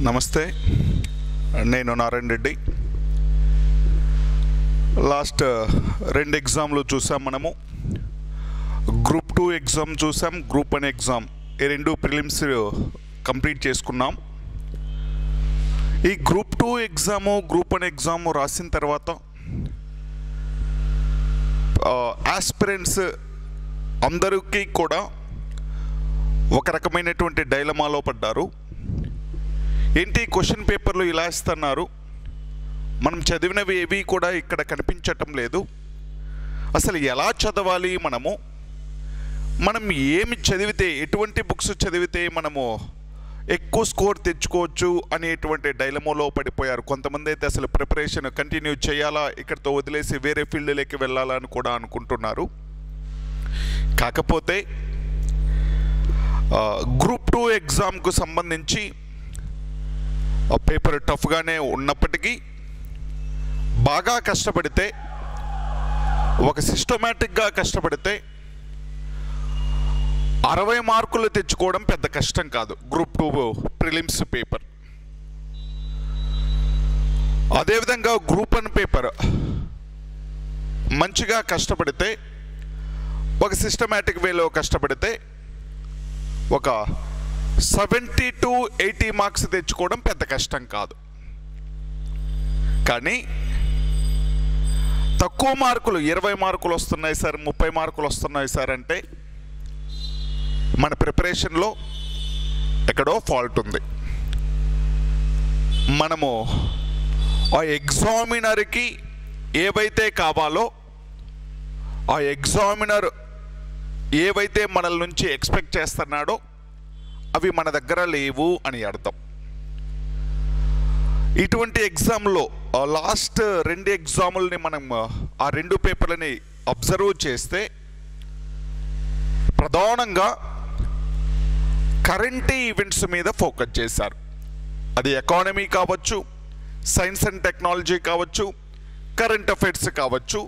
నమస్తే, నేను నారాయణ రెడ్డి. లాస్ట్ 2 ఎగ్జామ్లు చూసాం. మనము గ్రూప్ 2 ఎగ్జామ్ చూసాం, గ్రూప్ 1 ఎగ్జామ్. ఈ 2 ప్రిలిమ్స్ కంప్లీట్ చేసుకున్నాం. ఈ గ్రూప్ 2 ఎగ్జాము, గ్రూప్ 1 ఎగ్జాము రాసిన తర్వాత ఆస్పిరెంట్స్ అందరికీ కూడా ఒక రకమైనటువంటి డైలమాలో పడ్డారు. ఏంటి క్వశ్చన్ పేపర్లు ఇలా ఇస్తున్నారు, మనం చదివినవి ఏవి కూడా ఇక్కడ కనిపించటం లేదు, అసలు ఎలా చదవాలి, మనం ఏమి చదివితే, ఎటువంటి బుక్స్ చదివితే మనము ఎక్కువ స్కోర్ తెచ్చుకోవచ్చు అనేటువంటి డైలమాలో పడిపోయారు. కొంతమంది అయితే అసలు ప్రిపరేషన్ కంటిన్యూ చేయాలా, ఇక్కడితో వదిలేసి వేరే ఫీల్డ్లోకి వెళ్ళాలని కూడా అనుకుంటున్నారు. కాకపోతే గ్రూప్ 2 ఎగ్జామ్కు సంబంధించి పేపర్ టఫ్గానే ఉన్నప్పటికీ బాగా కష్టపడితే, ఒక సిస్టమేటిక్గా కష్టపడితే 60 మార్కులు తెచ్చుకోవడం పెద్ద కష్టం కాదు గ్రూప్ 2 ప్రిలిమ్స్ పేపర్. అదేవిధంగా గ్రూప్ 1 పేపర్ మంచిగా కష్టపడితే, ఒక సిస్టమేటిక్ వేలో కష్టపడితే ఒక 70 to 80 మార్క్స్ తెచ్చుకోవడం పెద్ద కష్టం కాదు. కానీ తక్కువ మార్కులు, 20 మార్కులు వస్తున్నాయి సార్, 30 మార్కులు వస్తున్నాయి సార్ అంటే మన ప్రిపరేషన్లో ఎక్కడో ఫాల్ట్ ఉంది. మనము ఆ ఎగ్జామినర్కి ఏవైతే కావాలో, ఆ ఎగ్జామినర్ ఏవైతే మనల నుంచి ఎక్స్పెక్ట్ చేస్తున్నాడో అవి మన దగ్గర లేవు అని అర్థం. ఇటువంటి ఎగ్జామ్లో లాస్ట్ 2 ఎగ్జాములని మనం ఆ 2 పేపర్లని అబ్జర్వ్ చేస్తే ప్రధానంగా కరెంట్ ఈవెంట్స్ మీద ఫోకస్ చేశారు. అది ఎకానమీ కావచ్చు, సైన్స్ అండ్ టెక్నాలజీ కావచ్చు, కరెంట్ అఫైర్స్ కావచ్చు,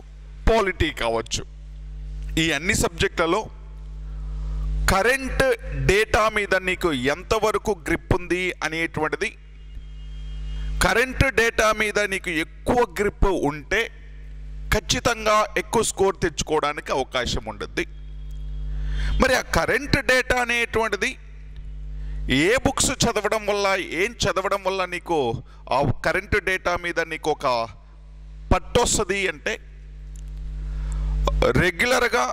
పాలిటీ కావచ్చు. ఈ అన్ని సబ్జెక్టులలో కరెంట్ డేటా మీద నీకు ఎంతవరకు గ్రిప్ ఉంది అనేటువంటిది, కరెంట్ డేటా మీద నీకు ఎక్కువ గ్రిప్ ఉంటే ఖచ్చితంగా ఎక్కువ స్కోర్ తెచ్చుకోవడానికి అవకాశం ఉంటుంది. మరి ఆ కరెంట్ డేటా అనేటువంటిది ఏ బుక్స్ చదవడం వల్ల, ఏం చదవడం వల్ల నీకు ఆ కరెంట్ డేటా మీద నీకు ఒక పట్టు వస్తుంది అంటే, రెగ్యులర్గా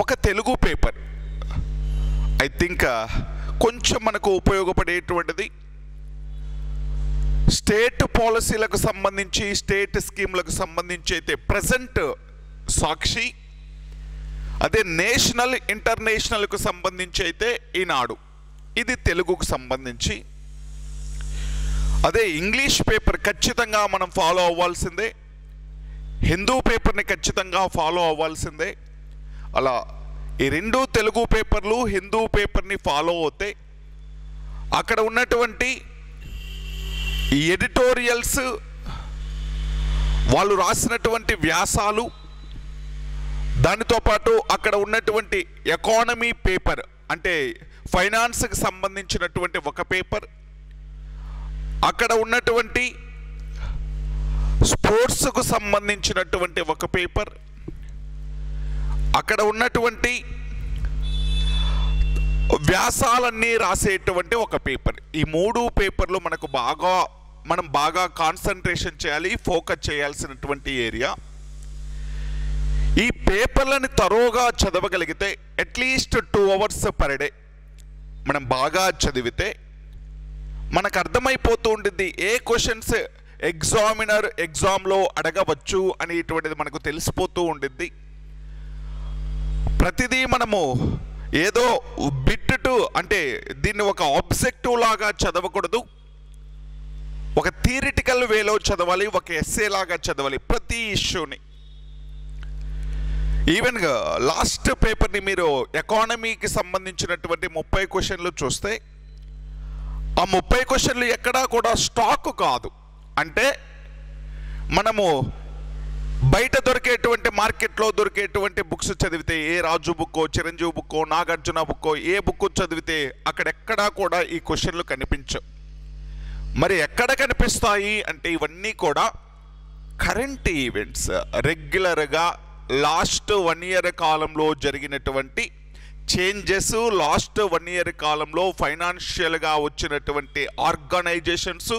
ఒక తెలుగు పేపర్ ఐ థింక్ కొంచెం మనకు ఉపయోగపడేటువంటిది స్టేట్ పాలసీలకు సంబంధించి, స్టేట్ స్కీమ్లకు సంబంధించి అయితే ప్రజెంట్ సాక్షి, అదే నేషనల్ ఇంటర్నేషనల్కు సంబంధించి అయితే ఈనాడు, ఇది తెలుగుకు సంబంధించి. అదే ఇంగ్లీష్ పేపర్ ఖచ్చితంగా మనం ఫాలో అవ్వాల్సిందే, హిందూ పేపర్ని ఖచ్చితంగా ఫాలో అవ్వాల్సిందే. అలా ఈ 2 తెలుగు పేపర్లు, హిందూ పేపర్ని ఫాలో అవుతే అక్కడ ఉన్నటువంటి ఎడిటోరియల్స్, వాళ్ళు రాసినటువంటి వ్యాసాలు, దానితో పాటు అక్కడ ఉన్నటువంటి ఎకానమీ పేపర్ అంటే ఫైనాన్స్కి సంబంధించినటువంటి ఒక పేపర్, అక్కడ ఉన్నటువంటి స్పోర్ట్స్కు సంబంధించినటువంటి ఒక పేపర్, అక్కడ ఉన్నటువంటి వ్యాసాలన్నీ రాసేటువంటి ఒక పేపర్. ఈ 3 పేపర్లు మనం బాగా కాన్సన్ట్రేషన్ చేయాలి, ఫోకస్ చేయాల్సినటువంటి ఏరియా. ఈ పేపర్లని తరోగా చదవగలిగితే అట్లీస్ట్ 2 hours పర్ డే మనం బాగా చదివితే మనకు అర్థమైపోతూ ఉంటుంది ఏ క్వశ్చన్స్ ఎగ్జామినర్ ఎగ్జామ్లో అడగవచ్చు అనేటువంటిది మనకు తెలిసిపోతూ ఉంటుంది. ప్రతిదీ మనము ఏదో బిట్ టు అంటే దీన్ని ఒక ఆబ్జెక్టివ్ లాగా చదవకూడదు, ఒక థియరిటికల్ వేలో చదవాలి, ఒక ఎస్సే లాగా చదవాలి ప్రతి ఇష్యూని. ఈవెన్ లాస్ట్ పేపర్ని మీరు ఎకానమీకి సంబంధించినటువంటి 30 క్వశ్చన్లు చూస్తే ఆ 30 క్వశ్చన్లు ఎక్కడా కూడా స్టాక్ కాదు. అంటే మనము బయట దొరికేటువంటి మార్కెట్లో దొరికేటువంటి బుక్స్ చదివితే, ఏ రాజు బుక్కో, చిరంజీవి బుక్కో, నాగార్జున బుక్కో, ఏ బుక్ చదివితే అక్కడెక్కడా కూడా ఈ క్వశ్చన్లు కనిపించవు. మరి ఎక్కడ కనిపిస్తాయి అంటే ఇవన్నీ కూడా కరెంట్ ఈవెంట్స్, రెగ్యులర్గా లాస్ట్ 1 year కాలంలో జరిగినటువంటి చేంజెస్, లాస్ట్ 1 year కాలంలో ఫైనాన్షియల్గా వచ్చినటువంటి ఆర్గనైజేషన్స్,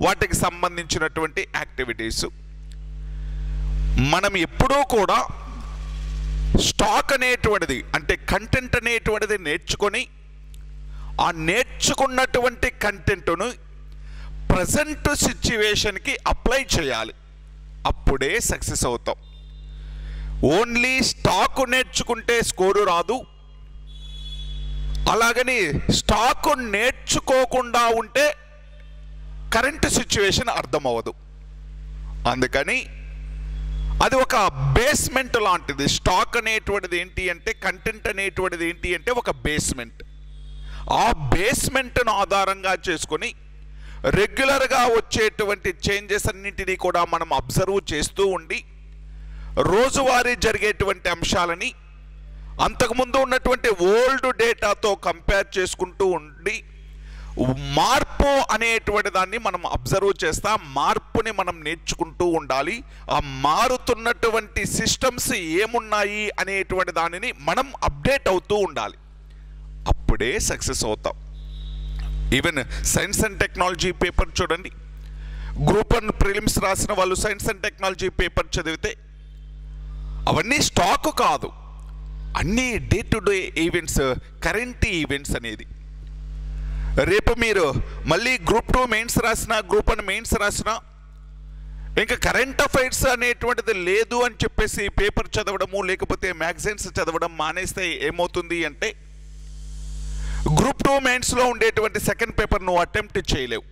వాటికి సంబంధించినటువంటి యాక్టివిటీస్. మనం ఎప్పుడూ కూడా స్టాక్ అనేటువంటిది అంటే కంటెంట్ అనేటువంటిది నేర్చుకొని ఆ నేర్చుకున్నటువంటి కంటెంట్ను ప్రజెంట్ సిచ్యువేషన్కి అప్లై చేయాలి. అప్పుడే సక్సెస్ అవుతాం. ఓన్లీ స్టాక్ నేర్చుకుంటే స్కోరు రాదు. అలాగని స్టాక్ నేర్చుకోకుండా ఉంటే కరెంట్ సిచ్యువేషన్ అర్థమవ్వదు. అందుకని అది ఒక బేస్మెంట్ లాంటిది. స్టాక్ అనేటువంటిది ఏంటి అంటే, కంటెంట్ అనేటువంటిది ఏంటి అంటే ఒక బేస్మెంట్. ఆ బేస్మెంట్ను ఆధారంగా చేసుకొని రెగ్యులర్గా వచ్చేటువంటి చేంజెస్ అన్నింటినీ కూడా మనం అబ్జర్వ్ చేస్తూ ఉండి రోజువారీ జరిగేటువంటి అంశాలని అంతకుముందు ఉన్నటువంటి ఓల్డ్ డేటాతో కంపేర్ చేసుకుంటూ ఉండి మార్పు అనేటువంటి దాన్ని మనం అబ్జర్వ్ చేస్తాం. మార్పుని మనం నేర్చుకుంటూ ఉండాలి. ఆ మారుతున్నటువంటి సిస్టమ్స్ ఏమున్నాయి అనేటువంటి దానిని మనం అప్డేట్ అవుతూ ఉండాలి. అప్పుడే సక్సెస్ అవుతాం. Even science and technology paper చూడండి. గ్రూప్ 1 ప్రిలిమ్స్ రాసిన వాళ్ళు సైన్స్ అండ్ టెక్నాలజీ పేపర్ చదివితే అవన్నీ స్టాక్ కాదు, అన్నీ day to day events, current events అనేది. రేపు మీరు మళ్ళీ గ్రూప్ 2 మెయిన్స్ రాసినా, గ్రూప్ 1 మెయిన్స్ రాసినా ఇంకా కరెంట్ అఫైర్స్ అనేటువంటిది లేదు అని చెప్పేసి పేపర్ చదవడము లేకపోతే మ్యాగజైన్స్ చదవడం మానేస్తే ఏమవుతుంది అంటే గ్రూప్ 2 మెయిన్స్లో ఉండేటువంటి సెకండ్ పేపర్ నువ్వు అటెంప్ట్ చేయలేవు.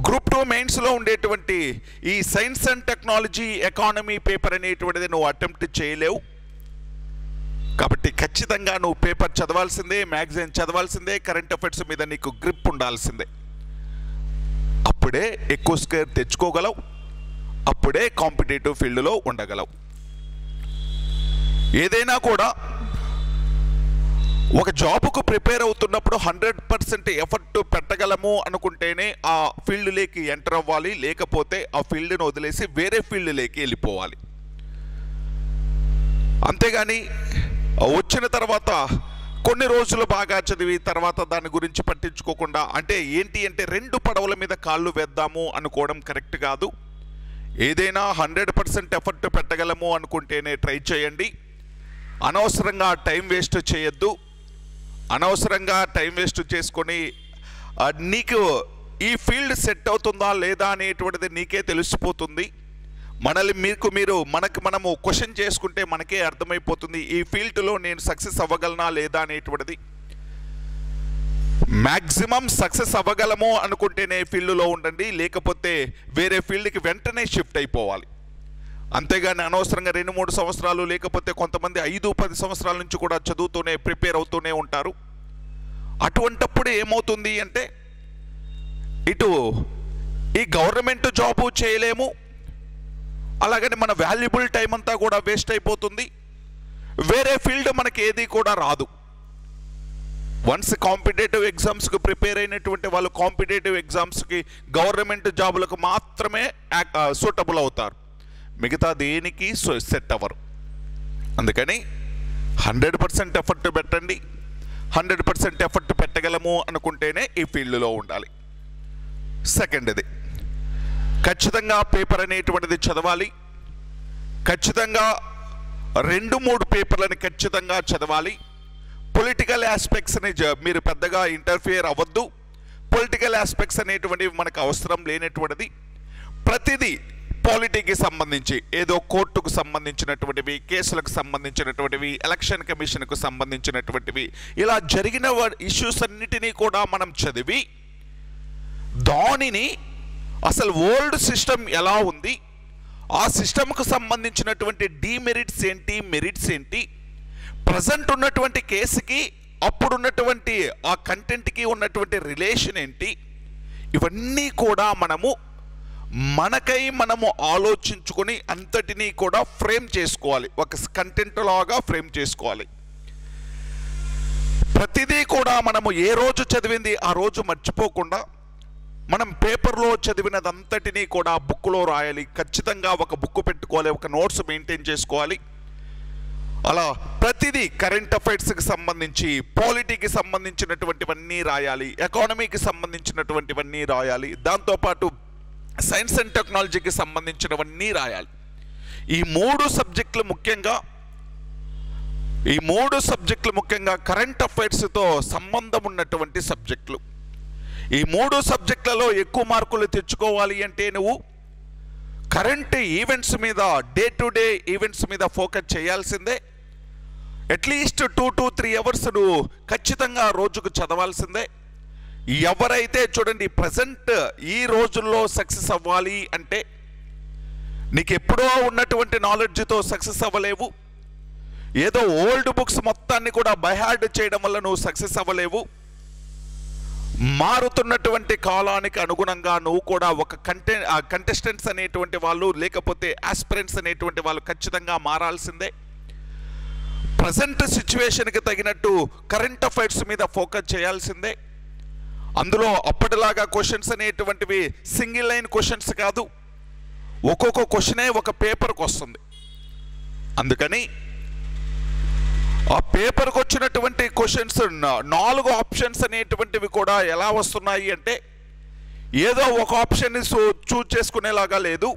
గ్రూప్ 2 మెయిన్స్లో ఉండేటువంటి ఈ science and technology economy paper అనేటువంటిది నువ్వు అటెంప్ట్ చేయలేవు. కాబట్టి ఖచ్చితంగా నువ్వు పేపర్ చదవాల్సిందే, మ్యాగజైన్ చదవాల్సిందే, కరెంట్ అఫైర్స్ మీద నీకు గ్రిప్ ఉండాల్సిందే. అప్పుడే ఎక్కువ స్కోర్ తెచ్చుకోగలవు, అప్పుడే కాంపిటేటివ్ ఫీల్డ్లో ఉండగలవు. ఏదైనా కూడా ఒక జాబ్కు ప్రిపేర్ అవుతున్నప్పుడు 100% ఎఫర్ట్ పెట్టగలము అనుకుంటేనే ఆ ఫీల్డ్లోకి ఎంటర్ అవ్వాలి. లేకపోతే ఆ ఫీల్డ్ను వదిలేసి వేరే ఫీల్డ్లోకి వెళ్ళిపోవాలి. అంతేగాని వచ్చిన తర్వాత కొన్ని రోజులు బాగా చదివి తర్వాత దాని గురించి పట్టించుకోకుండా, అంటే ఏంటి అంటే 2 పడవల మీద కాళ్ళు వేద్దాము అనుకోవడం కరెక్ట్ కాదు. ఏదైనా 100% ఎఫర్ట్ పెట్టగలము అనుకుంటేనే ట్రై చేయండి. అనవసరంగా టైం వేస్ట్ చేయొద్దు. అనవసరంగా టైం వేస్ట్ చేసుకొని నీకు ఈ ఫీల్డ్ సెట్ అవుతుందా లేదా అనేటువంటిది నీకే తెలిసిపోతుంది. మనము క్వశ్చన్ చేసుకుంటే మనకే అర్థమైపోతుంది ఈ ఫీల్డ్లో నేను సక్సెస్ అవ్వగలనా లేదా అనేటువంటిది. మ్యాక్సిమం సక్సెస్ అవ్వగలము అనుకుంటేనే ఫీల్డ్లో ఉండండి, లేకపోతే వేరే ఫీల్డ్కి వెంటనే షిఫ్ట్ అయిపోవాలి. అంతేగాని అనవసరంగా 2-3 సంవత్సరాలు లేకపోతే కొంతమంది 5-10 సంవత్సరాల నుంచి కూడా చదువుతూనే ప్రిపేర్ అవుతూనే ఉంటారు. అటువంటప్పుడు ఏమవుతుంది అంటే ఇటు ఈ గవర్నమెంట్ జాబు చేయలేము, అలాగని మన వాల్యుబుల్ టైం అంతా కూడా వేస్ట్ అయిపోతుంది. వేరే ఫీల్డ్ మనకి ఏది కూడా రాదు. వన్స్ కాంపిటేటివ్ ఎగ్జామ్స్కి ప్రిపేర్ అయినటువంటి వాళ్ళు కాంపిటేటివ్ ఎగ్జామ్స్కి గవర్నమెంట్ జాబులకు మాత్రమే సూటబుల్ అవుతారు, మిగతా దేనికి సెట్ అవ్వరు. అందుకని 100% ఎఫర్ట్ పెట్టండి. 100% ఎఫర్ట్ పెట్టగలము అనుకుంటేనే ఈ ఫీల్డ్లో ఉండాలి. సెకండ్ది, ఖచ్చితంగా పేపర్ అనేటువంటిది చదవాలి. ఖచ్చితంగా 2-3 పేపర్లని ఖచ్చితంగా చదవాలి. పొలిటికల్ ఆస్పెక్ట్స్ని మీరు పెద్దగా ఇంటర్ఫియర్ అవ్వద్దు. పొలిటికల్ ఆస్పెక్ట్స్ అనేటువంటివి మనకు అవసరం లేనటువంటిది. ప్రతిదీ పాలిటీకి సంబంధించి, ఏదో కోర్టుకు సంబంధించినటువంటివి, కేసులకు సంబంధించినటువంటివి, ఎలక్షన్ కమిషన్కు సంబంధించినటువంటివి, ఇలా జరిగిన ఇష్యూస్ అన్నిటినీ కూడా మనం చదివి దానిని అసలు ఓల్డ్ సిస్టమ్ ఎలా ఉంది, ఆ సిస్టమ్కు సంబంధించినటువంటి డీమెరిట్స్ ఏంటి, మెరిట్స్ ఏంటి, ప్రజెంట్ ఉన్నటువంటి కేసుకి అప్పుడున్నటువంటి ఆ కంటెంట్కి ఉన్నటువంటి రిలేషన్ ఏంటి, ఇవన్నీ కూడా మనము మనకై మనము ఆలోచించుకొని అంతటినీ కూడా ఫ్రేమ్ చేసుకోవాలి, ఒక కంటెంట్ లాగా ఫ్రేమ్ చేసుకోవాలి. ప్రతిదీ కూడా మనము ఏ రోజు చదివింది ఆ రోజు మర్చిపోకుండా మనం పేపర్లో చదివినదంతటినీ కూడా బుక్లో రాయాలి. ఖచ్చితంగా ఒక బుక్ పెట్టుకోవాలి, ఒక నోట్స్ మెయింటైన్ చేసుకోవాలి. అలా ప్రతిదీ కరెంట్ అఫైర్స్కి సంబంధించి, పాలిటీకి సంబంధించినటువంటివన్నీ రాయాలి, ఎకానమీకి సంబంధించినటువంటివన్నీ రాయాలి, దాంతోపాటు సైన్స్ అండ్ టెక్నాలజీకి సంబంధించినవన్నీ రాయాలి. ఈ మూడు సబ్జెక్టులు ముఖ్యంగా కరెంట్ అఫైర్స్తో సంబంధం ఉన్నటువంటి సబ్జెక్టులు. ఈ మూడు సబ్జెక్టులలో ఎక్కువ మార్కులు తెచ్చుకోవాలి అంటే నువ్వు కరెంట్ ఈవెంట్స్ మీద, డే టు డే ఈవెంట్స్ మీద ఫోకస్ చేయాల్సిందే. అట్లీస్ట్ 2 to 3 అవర్స్ నువ్వు ఖచ్చితంగా రోజుకు చదవాల్సిందే. ఎవరైతే చూడండి ప్రజెంట్ ఈ రోజుల్లో సక్సెస్ అవ్వాలి అంటే నీకు ఎప్పుడో ఉన్నటువంటి నాలెడ్జ్తో సక్సెస్ అవ్వలేవు. ఏదో ఓల్డ్ బుక్స్ మొత్తాన్ని కూడా బైహార్డ్ చేయడం వల్ల నువ్వు సక్సెస్ అవ్వలేవు. మారుతున్నటువంటి కాలానికి అనుగుణంగా నువ్వు కూడా ఒక కంటెస్టెంట్స్ అనేటువంటి వాళ్ళు, లేకపోతే ఆస్పిరెంట్స్ అనేటువంటి వాళ్ళు ఖచ్చితంగా మారాల్సిందే. ప్రజెంట్ సిచ్యువేషన్కి తగినట్టు కరెంట్ అఫైర్స్ మీద ఫోకస్ చేయాల్సిందే. అందులో అప్పటిలాగా క్వశ్చన్స్ అనేటువంటివి సింగిల్ లైన్ క్వశ్చన్స్ కాదు, ఒక్కొక్క క్వశ్చనే ఒక పేపర్కి వస్తుంది. అందుకని ఆ పేపర్కి వచ్చినటువంటి క్వశ్చన్స్ 4 ఆప్షన్స్ అనేటువంటివి కూడా ఎలా వస్తున్నాయి అంటే ఏదో ఒక ఆప్షన్ని చూజ్ చేసుకునేలాగా లేదు.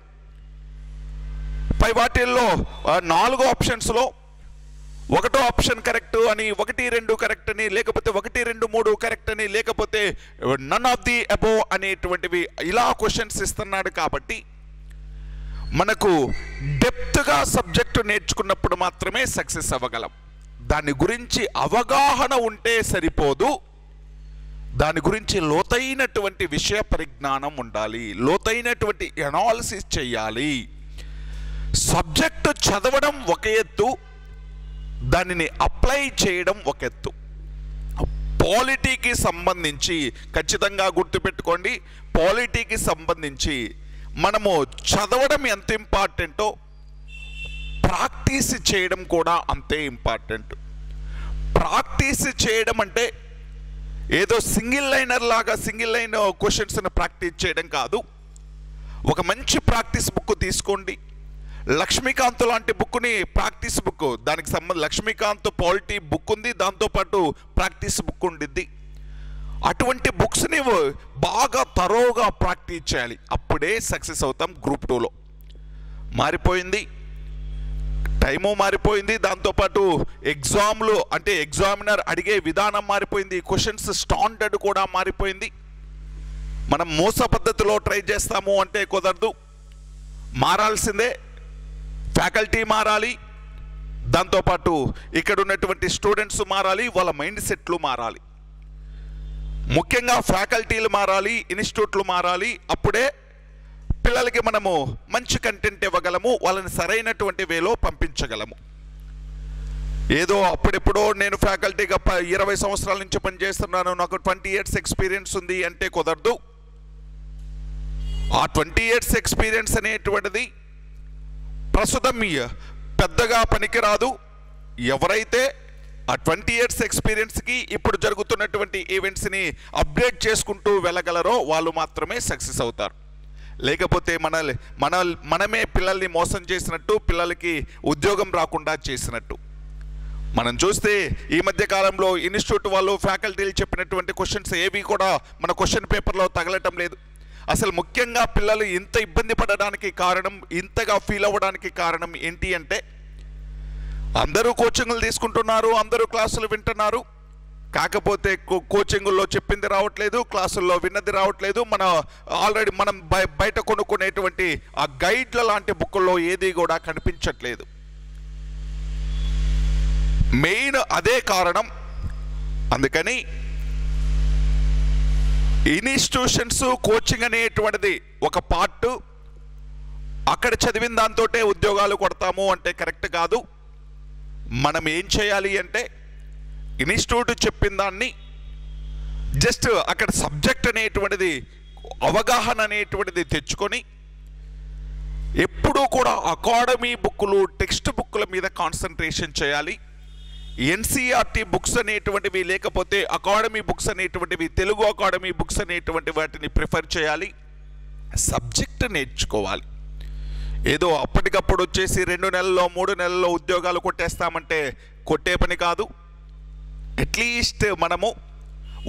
పై వాటిల్లో 4 ఆప్షన్స్లో ఒకటో ఆప్షన్ కరెక్ట్ అని, 1, 2 కరెక్ట్ అని, లేకపోతే 1, 2, 3 కరెక్ట్ అని, లేకపోతే నన్ ఆఫ్ ది అబోవ్ అనేటువంటివి ఇలా క్వశ్చన్స్ ఇస్తున్నాడు. కాబట్టి మనకు డెప్త్గా సబ్జెక్టు నేర్చుకున్నప్పుడు మాత్రమే సక్సెస్ అవ్వగలం. దాని గురించి అవగాహన ఉంటే సరిపోదు, దాని గురించి లోతైనటువంటి విషయ పరిజ్ఞానం ఉండాలి, లోతైనటువంటి అనాలిసిస్ చేయాలి. సబ్జెక్టు చదవడం ఒక ఎత్తు, దానిని అప్లై చేయడం ఒక ఎత్తు. పాలిటీకి సంబంధించి ఖచ్చితంగా గుర్తుపెట్టుకోండి, పాలిటీకి సంబంధించి మనము చదవడం ఎంత ఇంపార్టెంటో ప్రాక్టీస్ చేయడం కూడా అంతే ఇంపార్టెంట్. ప్రాక్టీస్ చేయడం అంటే ఏదో సింగిల్ లైనర్ లాగా సింగిల్ లైన్ క్వశ్చన్స్ని ప్రాక్టీస్ చేయడం కాదు. ఒక మంచి ప్రాక్టీస్ బుక్ తీసుకోండి. లక్ష్మీకాంత్ లాంటి బుక్ని ప్రాక్టీస్ బుక్, దానికి సంబంధం లక్ష్మీకాంత్ పాలిటీ బుక్ ఉంది, దాంతోపాటు ప్రాక్టీస్ బుక్ ఉండిద్ది. అటువంటి బుక్స్ని బాగా తరోగా ప్రాక్టీస్ చేయాలి, అప్పుడే సక్సెస్ అవుతాం. గ్రూప్ 2లో మారిపోయింది, టైము మారిపోయింది, దాంతోపాటు ఎగ్జామ్లు అంటే ఎగ్జామినర్ అడిగే విధానం మారిపోయింది, క్వశ్చన్స్ స్టాండర్డ్ కూడా మారిపోయింది. మనం మోస పద్ధతిలో ట్రై చేస్తాము అంటే కుదరదు, మారాల్సిందే. ఫ్యాకల్టీ మారాలి, దాంతోపాటు ఇక్కడ ఉన్నటువంటి స్టూడెంట్స్ మారాలి, వాళ్ళ మైండ్ సెట్లు మారాలి. ముఖ్యంగా ఫ్యాకల్టీలు మారాలి, ఇన్స్టిట్యూట్లు మారాలి. అప్పుడే పిల్లలకి మనము మంచి కంటెంట్ ఇవ్వగలము, వాళ్ళని సరైనటువంటి వేలో పంపించగలము. ఏదో అప్పుడెప్పుడో నేను ఫ్యాకల్టీగా 20 సంవత్సరాల నుంచి పనిచేస్తున్నాను, నాకు 20 years ఎక్స్పీరియన్స్ ఉంది అంటే కుదరదు. ఆ 20 years ఎక్స్పీరియన్స్ అనేటువంటిది ప్రస్తుతం పెద్దగా పనికిరాదు. ఎవరైతే ఆ 20 years ఎక్స్పీరియన్స్కి ఇప్పుడు జరుగుతున్నటువంటి ఈవెంట్స్ని అప్డేట్ చేసుకుంటూ వెళ్ళగలరో వాళ్ళు మాత్రమే సక్సెస్ అవుతారు. లేకపోతే మనమే పిల్లల్ని మోసం చేసినట్టు, పిల్లలకి ఉద్యోగం రాకుండా చేసినట్టు. మనం చూస్తే ఈ మధ్య కాలంలో ఇన్స్టిట్యూట్ వాళ్ళు ఫ్యాకల్టీలు చెప్పినటువంటి క్వశ్చన్స్ ఏవి కూడా మన క్వశ్చన్ పేపర్లో తగలటం లేదు. అసలు ముఖ్యంగా పిల్లలు ఇంత ఇబ్బంది పడడానికి కారణం, ఇంతగా ఫీల్ అవ్వడానికి కారణం ఏంటి అంటే అందరూ కోచింగ్లు తీసుకుంటున్నారు, అందరూ క్లాసులు వింటున్నారు, కాకపోతే కోచింగుల్లో చెప్పింది రావట్లేదు, క్లాసుల్లో విన్నది రావట్లేదు. ఆల్రెడీ మనం బయట కొనుక్కునేటువంటి ఆ గైడ్ల లాంటి బుక్కుల్లో ఏది కూడా కనిపించట్లేదు. మెయిన్ అదే కారణం. అందుకని ఇన్స్టిట్యూషన్స్ కోచింగ్ అనేటువంటిది ఒక పార్ట్. అక్కడ చదివిన దాంతోటే ఉద్యోగాలు కొడతాము అంటే కరెక్ట్ కాదు. మనం ఏం చేయాలి అంటే ఇన్స్టిట్యూట్ చెప్పిన దాన్ని జస్ట్ అక్కడ సబ్జెక్ట్ అనేటువంటిది, అవగాహన అనేటువంటిది తెచ్చుకొని ఎప్పుడూ కూడా అకాడమీ బుక్కులు, టెక్స్ట్ బుక్కుల మీద కాన్సన్ట్రేషన్ చేయాలి. ఎన్సీఆర్టీ బుక్స్ అనేటువంటివి, లేకపోతే అకాడమీ బుక్స్ అనేటువంటివి, తెలుగు అకాడమీ బుక్స్ అనేటువంటి వాటిని ప్రిఫర్ చేయాలి. సబ్జెక్ట్ నేర్చుకోవాలి. ఏదో అప్పటికప్పుడు వచ్చేసి 2 నెలల్లో 3 నెలల్లో ఉద్యోగాలు కొట్టేస్తామంటే కొట్టే పని కాదు. అట్లీస్ట్ మనము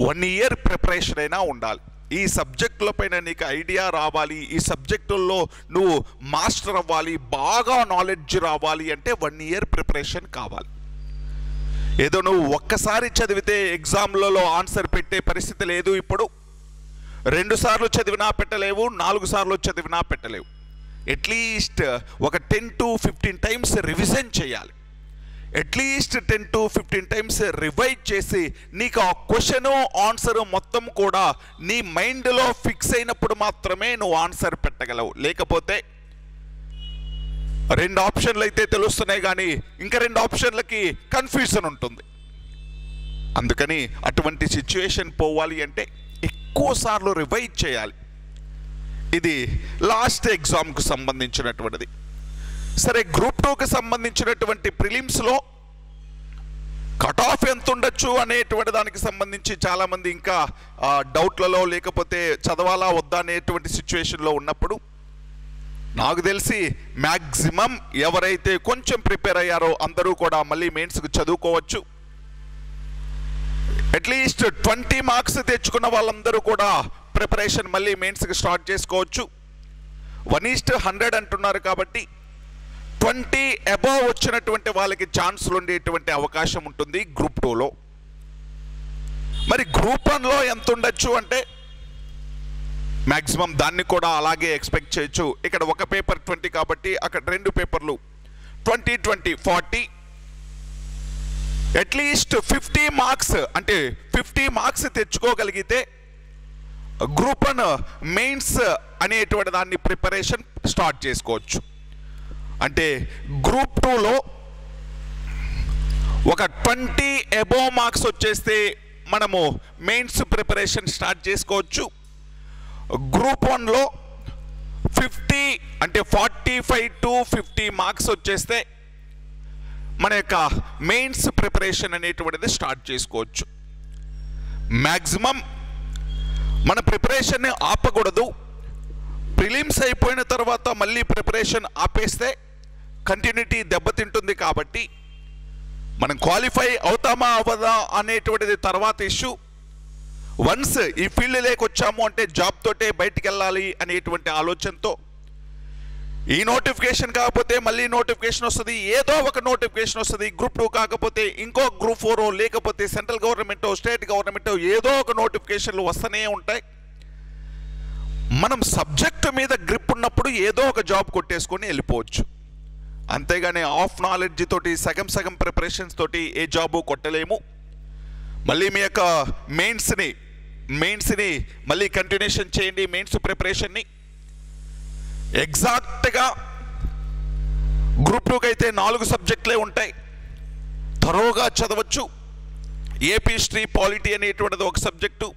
1 ఇయర్ ప్రిపరేషన్ అయినా ఉండాలి. ఈ సబ్జెక్టుల పైన నీకు ఐడియా రావాలి, ఈ సబ్జెక్టుల్లో నువ్వు మాస్టర్ అవ్వాలి, బాగా నాలెడ్జ్ రావాలి అంటే 1 ఇయర్ ప్రిపరేషన్ కావాలి. ఏదో నువ్వు ఒక్కసారి చదివితే ఎగ్జామ్లలో ఆన్సర్ పెట్టే పరిస్థితి లేదు. ఇప్పుడు 2 సార్లు చదివినా పెట్టలేవు, 4 సార్లు చదివినా పెట్టలేవు. అట్లీస్ట్ ఒక 10 to 15 టైమ్స్ రివిజన్ చేయాలి. అట్లీస్ట్ 10 to 15 టైమ్స్ రివైజ్ చేసి నీకు ఆ క్వశ్చను ఆన్సరు మొత్తం కూడా నీ మైండ్లో ఫిక్స్ అయినప్పుడు మాత్రమే నువ్వు ఆన్సర్ పెట్టగలవు. లేకపోతే 2 ఆప్షన్లు అయితే తెలుస్తున్నాయి కానీ ఇంకా 2 ఆప్షన్లకి కన్ఫ్యూజన్ ఉంటుంది. అందుకని అటువంటి సిచ్యువేషన్ పోవాలి అంటే ఎక్కువ సార్లు రివైజ్ చేయాలి. ఇది లాస్ట్ ఎగ్జామ్కు సంబంధించినటువంటిది. సరే, గ్రూప్ 2కి సంబంధించినటువంటి ప్రిలిమ్స్లో కట్ ఆఫ్ ఎంత ఉండొచ్చు అనేటువంటి దానికి సంబంధించి చాలామంది ఇంకా డౌట్లలో, లేకపోతే చదవాలా వద్దా అనేటువంటి సిచ్యువేషన్లో ఉన్నప్పుడు నాకు తెలిసి మ్యాక్సిమం ఎవరైతే కొంచెం ప్రిపేర్ అయ్యారో అందరూ కూడా మళ్ళీ మెయిన్స్కి చదువుకోవచ్చు. అట్లీస్ట్ 20 మార్క్స్ తెచ్చుకున్న వాళ్ళందరూ కూడా ప్రిపరేషన్ మళ్ళీ మెయిన్స్కి స్టార్ట్ చేసుకోవచ్చు. 1:100 అంటున్నారు కాబట్టి 20 అబోవ్ వచ్చినటువంటి వాళ్ళకి ఛాన్సులు ఉండేటువంటి అవకాశం ఉంటుంది గ్రూప్ 2లో. మరి గ్రూప్ 1లో ఎంత ఉండొచ్చు అంటే మ్యాక్సిమం దాన్ని కూడా అలాగే ఎక్స్పెక్ట్ చేయొచ్చు. ఇక్కడ ఒక పేపర్ 20 కాబట్టి అక్కడ 2 పేపర్లు 20, 20, 40. అట్లీస్ట్ 50 మార్క్స్ అంటే 50 మార్క్స్ తెచ్చుకోగలిగితే గ్రూప్ 1 మెయిన్స్ అనేటువంటి దాన్ని ప్రిపరేషన్ స్టార్ట్ చేసుకోవచ్చు. అంటే గ్రూప్ 2లో ఒక 20 అబోవ్ మార్క్స్ వచ్చేస్తే మనము మెయిన్స్ ప్రిపరేషన్ స్టార్ట్ చేసుకోవచ్చు. గ్రూప్ 1లో 50 అంటే 45 to 50 మార్క్స్ వచ్చేస్తే మన యొక్క మెయిన్స్ ప్రిపరేషన్ అనేటువంటిది స్టార్ట్ చేసుకోవచ్చు. మ్యాక్సిమం మన ప్రిపరేషన్ని ఆపకూడదు. ప్రిలిమ్స్ అయిపోయిన తర్వాత మళ్ళీ ప్రిపరేషన్ ఆపేస్తే కంటిన్యూటీ దెబ్బతింటుంది. కాబట్టి మనం క్వాలిఫై అవుతామా అవ్వదా అనేటువంటిది తర్వాత ఇష్యూ. వన్స్ ఈ ఫీల్డ్లోకి వచ్చాము అంటే జాబ్ తోటే బయటికి వెళ్ళాలి అనేటువంటి ఆలోచనతో ఈ నోటిఫికేషన్ కాకపోతే మళ్ళీ నోటిఫికేషన్ వస్తుంది, ఏదో ఒక నోటిఫికేషన్ వస్తుంది. గ్రూప్ 2 కాకపోతే ఇంకో గ్రూప్ 4, లేకపోతే సెంట్రల్ గవర్నమెంట్, స్టేట్ గవర్నమెంట్, ఏదో ఒక నోటిఫికేషన్లు వస్తూనే ఉంటాయి. మనం సబ్జెక్టు మీద గ్రిప్ ఉన్నప్పుడు ఏదో ఒక జాబ్ కొట్టేసుకొని వెళ్ళిపోవచ్చు. అంతేగాని ఆఫ్ నాలెడ్జ్ తోటి సగం ప్రిపరేషన్స్ తోటి ఏ జాబు కొట్టలేము. మళ్ళీ మీ యొక్క మెయిన్స్ని మళ్ళీ కంటిన్యూషన్ చేయండి. మెయిన్స్ ప్రిపరేషన్ని ఎగ్జాక్ట్గా గ్రూప్ 2కి అయితే 4 సబ్జెక్టులే ఉంటాయి, థరోగా చదవచ్చు. ఏపీ హిస్టరీ, పాలిటీ అనేటువంటిది ఒక subject,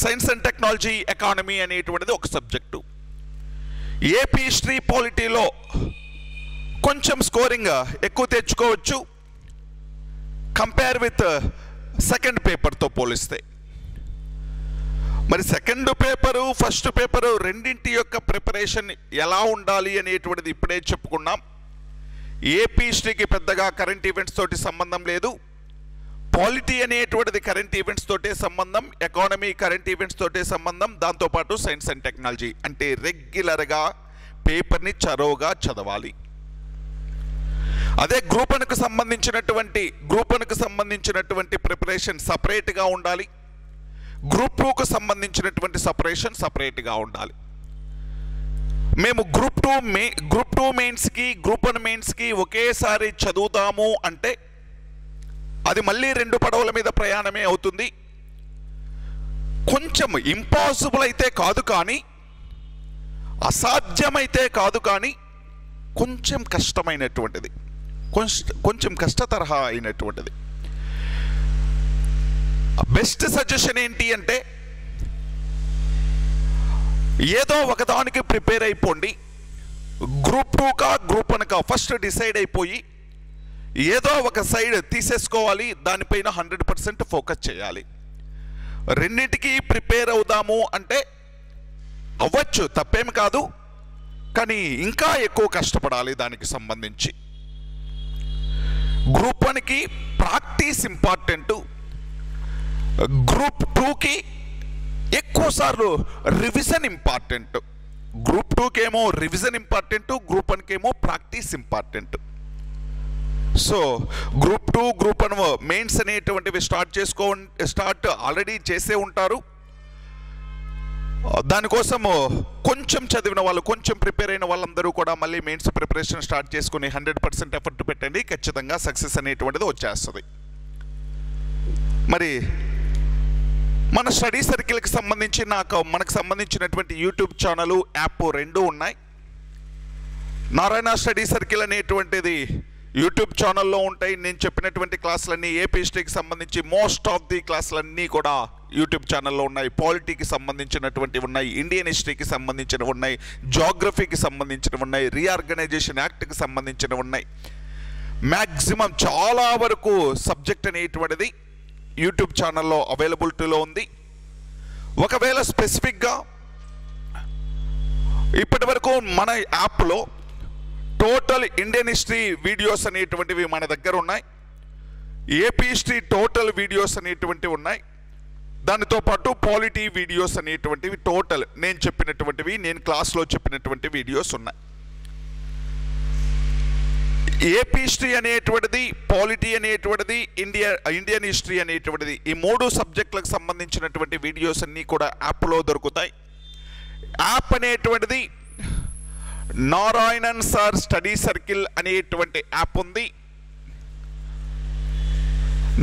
science and technology, economy అనేటువంటిది ఒక సబ్జెక్టు. ఏపీ హిస్టరీ, పాలిటీలో కొంచెం స్కోరింగ్ ఎక్కువ తెచ్చుకోవచ్చు కంపేర్ విత్ సెకండ్ పేపర్తో పోలిస్తే. మరి సెకండ్ పేపరు, ఫస్ట్ పేపరు రెండింటి యొక్క ప్రిపరేషన్ ఎలా ఉండాలి అనేటువంటిది ఇప్పుడే చెప్పుకున్నాం. ఏపీ హిస్టరీకి పెద్దగా కరెంట్ ఈవెంట్స్ తోటి సంబంధం లేదు. పాలిటీ అనేటువంటిది కరెంట్ ఈవెంట్స్ తోటే సంబంధం, ఎకానమీ కరెంట్ ఈవెంట్స్ తోటే సంబంధం, దాంతోపాటు సైన్స్ అండ్ టెక్నాలజీ. అంటే రెగ్యులర్గా పేపర్ని చరోగా చదవాలి. అదే గ్రూప్ 1కు సంబంధించినటువంటి ప్రిపరేషన్ సపరేట్గా ఉండాలి. గ్రూప్ 2కు సంబంధించినటువంటి సపరేట్గా ఉండాలి. మేము గ్రూప్ 2 మెయిన్స్కి, గ్రూప్ 1 మెయిన్స్కి ఒకేసారి చదువుతాము అంటే అది మళ్ళీ 2 పడవల మీద ప్రయాణమే అవుతుంది. కొంచెం ఇంపాసిబుల్ అయితే కాదు కానీ, అసాధ్యమైతే కాదు కానీ, కొంచెం కష్టమైనటువంటిది, కొంచెం కష్ట తరహా అయినటువంటిది. బెస్ట్ సజెషన్ ఏంటి అంటే ఏదో ఒకదానికి ప్రిపేర్ అయిపోండి. గ్రూప్ 2కా గ్రూప్ 1కా ఫస్ట్ డిసైడ్ అయిపోయి ఏదో ఒక సైడ్ తీసేసుకోవాలి, దానిపైన 100% ఫోకస్ చేయాలి. రెండింటికి ప్రిపేర్ అవుదాము అంటే అవ్వచ్చు, తప్పేమి కాదు, కానీ ఇంకా ఎక్కువ కష్టపడాలి దానికి సంబంధించి. గ్రూప్ 1కి ప్రాక్టీస్ ఇంపార్టెంట్, గ్రూప్ 2కి ఎక్కువ సార్లు రివిజన్ ఇంపార్టెంట్. గ్రూప్ 2కి ఏమో రివిజన్ ఇంపార్టెంట్, గ్రూప్ 1కి ఏమో practice important. So group 2 group 1 mains అనేటువంటివి స్టార్ట్ ఆల్రెడీ చేసే ఉంటారు. దానికోసము కొంచెం చదివిన వాళ్ళు, కొంచెం ప్రిపేర్ అయిన వాళ్ళందరూ కూడా మళ్ళీ మెయిన్స్ ప్రిపరేషన్ స్టార్ట్ చేసుకుని 100% ఎఫర్ట్ పెట్టండి, ఖచ్చితంగా సక్సెస్ అనేటువంటిది వచ్చేస్తుంది. మరి మన స్టడీ సర్కిల్కి సంబంధించి మనకు సంబంధించినటువంటి యూట్యూబ్ ఛానల్, యాప్ రెండు ఉన్నాయి. నారాయణ స్టడీ సర్కిల్ అనేటువంటిది యూట్యూబ్ ఛానల్లో ఉంటాయి. నేను చెప్పినటువంటి క్లాసులన్నీ ఏపీ హిస్టరీకి సంబంధించి మోస్ట్ ఆఫ్ ది క్లాసులన్నీ కూడా యూట్యూబ్ ఛానల్లో ఉన్నాయి. పాలిటీకి సంబంధించినటువంటివి ఉన్నాయి, ఇండియన్ హిస్టరీకి సంబంధించినవి ఉన్నాయి, జాగ్రఫీకి సంబంధించినవి ఉన్నాయి, రీఆర్గనైజేషన్ యాక్ట్కి సంబంధించినవి ఉన్నాయి. మ్యాక్సిమం చాలా వరకు సబ్జెక్ట్ అనేటువంటిది యూట్యూబ్ ఛానల్లో అవైలబిలిటీలో ఉంది. ఒకవేళ స్పెసిఫిక్గా ఇప్పటి వరకు మన యాప్లో టోటల్ ఇండియన్ హిస్టరీ వీడియోస్ అనేటువంటివి మన దగ్గర ఉన్నాయి, ఏపీ హిస్టరీ టోటల్ వీడియోస్ అనేటువంటివి ఉన్నాయి, దానితో పాటు పాలిటీ వీడియోస్ అనేటువంటివి టోటల్ నేను చెప్పినటువంటివి, నేను క్లాస్లో చెప్పినటువంటి వీడియోస్ ఉన్నాయి. ఏపీ హిస్టరీ అనేటువంటిది, పాలిటీ అనేటువంటిది, ఇండియన్ హిస్టరీ అనేటువంటిది, ఈ 3 సబ్జెక్టులకు సంబంధించినటువంటి వీడియోస్ అన్నీ కూడా యాప్లో దొరుకుతాయి. యాప్ అనేటువంటిది నారాయణన్ సార్ స్టడీ సర్కిల్ అనేటువంటి యాప్ ఉంది.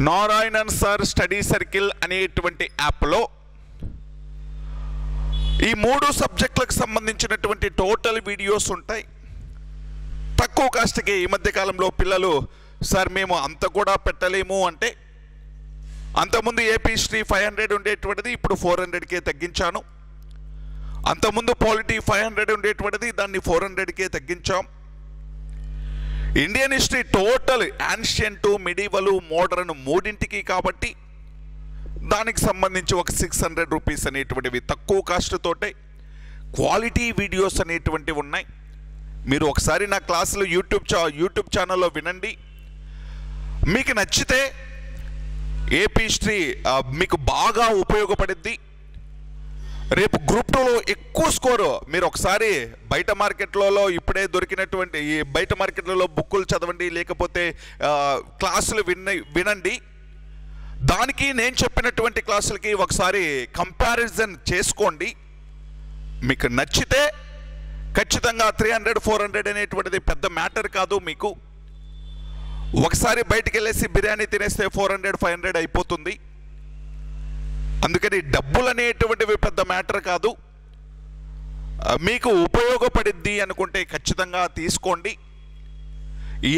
నారాయణన్ సార్ స్టడీ సర్కిల్ అనేటువంటి యాప్లో ఈ 3 సబ్జెక్టులకు సంబంధించినటువంటి టోటల్ వీడియోస్ ఉంటాయి. తక్కువ కాస్ట్కి ఈ మధ్యకాలంలో పిల్లలు సార్ మేము అంత కూడా పెట్టలేము అంటే, అంతకుముందు ఏపీ హిస్టరీ 500 ఉండేటువంటిది ఇప్పుడు 400కే తగ్గించాను. అంతకుముందు పాలిటీ 500 ఉండేటువంటిది దాన్ని 400కే తగ్గించాం. Indian history total ancient, medieval, modern మూడింటికి కాబట్టి దానికి సంబంధించి ఒక 600 రూపీస్ అనేటువంటివి తక్కువ కాస్ట్ తోటే క్వాలిటీ వీడియోస్ అనేటువంటివి ఉన్నాయి. మీరు ఒకసారి నా క్లాసులు యూట్యూబ్ ఛానల్లో వినండి. మీకు నచ్చితే ఏపీ హిస్టరీ మీకు బాగా ఉపయోగపడుద్ది. రేపు గ్రూప్ 2లో ఎక్కువ స్కోరు మీరు ఒకసారి బయట మార్కెట్లలో ఇప్పుడే దొరికినటువంటి ఈ బయట మార్కెట్లలో బుక్కులు చదవండి, లేకపోతే క్లాసులు వినండి. దానికి నేను చెప్పినటువంటి క్లాసులకి ఒకసారి కంపారిజన్ చేసుకోండి. మీకు నచ్చితే ఖచ్చితంగా 300-400 అనేటువంటిది పెద్ద మ్యాటర్ కాదు. మీకు ఒకసారి బయటికి వెళ్ళేసి బిర్యానీ తినేస్తే 400-500 అయిపోతుంది. అందుకని డబ్బులు అనేటువంటివి పెద్ద మ్యాటర్ కాదు. మీకు ఉపయోగపడిద్ది అనుకుంటే ఖచ్చితంగా తీసుకోండి.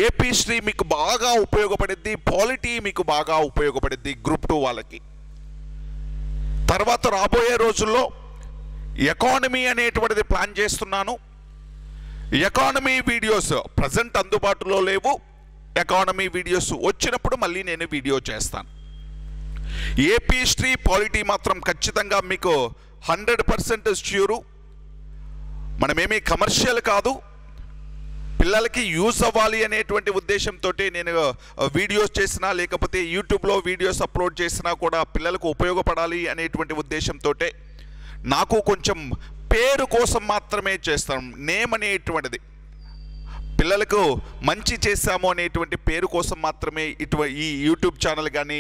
ఏపీ హిస్టరీ మీకు బాగా ఉపయోగపడిద్ది, పాలిటీ మీకు బాగా ఉపయోగపడిద్ది గ్రూప్ 2 వాళ్ళకి. తర్వాత రాబోయే రోజుల్లో ఎకానమీ అనేటువంటిది ప్లాన్ చేస్తున్నాను. ఎకానమీ వీడియోస్ ప్రజెంట్ అందుబాటులో లేవు. ఎకానమీ వీడియోస్ వచ్చినప్పుడు మళ్ళీ నేను వీడియో చేస్తాను. ఏపీ హిస్టరీ, పాలిటీ మాత్రం ఖచ్చితంగా మీకు 100% ష్యూరు. మనమేమీ కమర్షియల్ కాదు, పిల్లలకి యూజ్ అవ్వాలి అనేటువంటి ఉద్దేశంతో నేను వీడియోస్ చేసినా, లేకపోతే యూట్యూబ్లో వీడియోస్ అప్లోడ్ చేసినా కూడా పిల్లలకు ఉపయోగపడాలి అనేటువంటి ఉద్దేశంతో నాకు కొంచెం పేరు కోసం మాత్రమే చేస్తాను. నేమ్ అనేటువంటిది పిల్లలకు మంచి చేశాము అనేటువంటి పేరు కోసం మాత్రమే ఈ యూట్యూబ్ ఛానల్ కానీ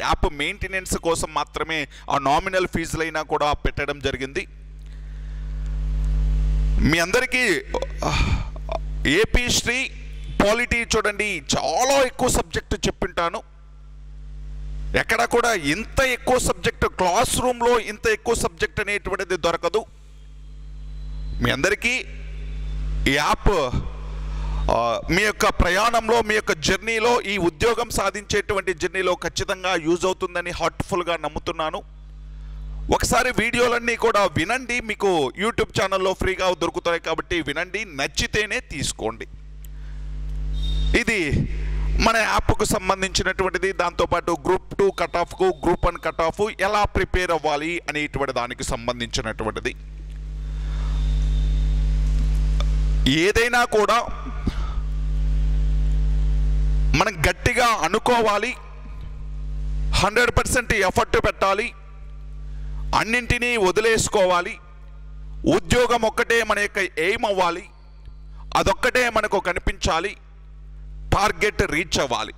యాప్ మెయింటెనెన్స్ కోసం మాత్రమే ఆ నామినల్ ఫీజులైనా కూడా పెట్టడం జరిగింది. మీ అందరికీ ఏపీ హిస్టరీ, పాలిటీ చూడండి చాలా ఎక్కువ సబ్జెక్టు చెప్పింటాను. ఎక్కడ కూడా ఇంత ఎక్కువ సబ్జెక్టు, క్లాస్ రూమ్లో ఇంత ఎక్కువ సబ్జెక్ట్ అనేటువంటిది దొరకదు. మీ అందరికీ ఈ యాప్ మీ యొక్క ప్రయాణంలో, మీ యొక్క జర్నీలో, ఈ ఉద్యోగం సాధించేటువంటి జర్నీలో ఖచ్చితంగా యూజ్ అవుతుందని హార్ట్ఫుల్గా నమ్ముతున్నాను. ఒకసారి వీడియోలన్నీ కూడా వినండి, మీకు యూట్యూబ్ ఛానల్లో ఫ్రీగా దొరుకుతాయి కాబట్టి వినండి, నచ్చితేనే తీసుకోండి. ఇది మన యాప్కు సంబంధించినటువంటిది. దాంతోపాటు గ్రూప్ 2 కట్ ఆఫ్కు, గ్రూప్ 1 కట్ ఆఫ్ ఎలా ప్రిపేర్ అవ్వాలి అనేటువంటి దానికి సంబంధించినటువంటిది. ఏదైనా కూడా మనం గట్టిగా అనుకోవాలి, 100% ఎఫర్ట్ పెట్టాలి, అన్నింటినీ వదిలేసుకోవాలి. ఉద్యోగం ఒక్కటే మన యొక్క ఎయిమ్ అవ్వాలి, అదొక్కటే మనకు కనిపించాలి, టార్గెట్ రీచ్ అవ్వాలి.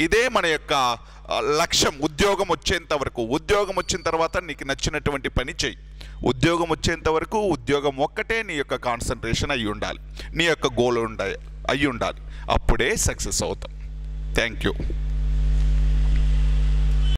ఇదే మన యొక్క లక్ష్యం. ఉద్యోగం వచ్చేంత వరకు, ఉద్యోగం వచ్చిన తర్వాత నీకు నచ్చినటువంటి పని చెయ్యి. ఉద్యోగం వచ్చేంత వరకు ఉద్యోగం ఒక్కటే నీ యొక్క కాన్సన్ట్రేషన్ అయ్యి ఉండాలి, నీ యొక్క గోల్ అయ్యి ఉండాలి. అప్పుడే సక్సెస్ అవుతాం. Thank you.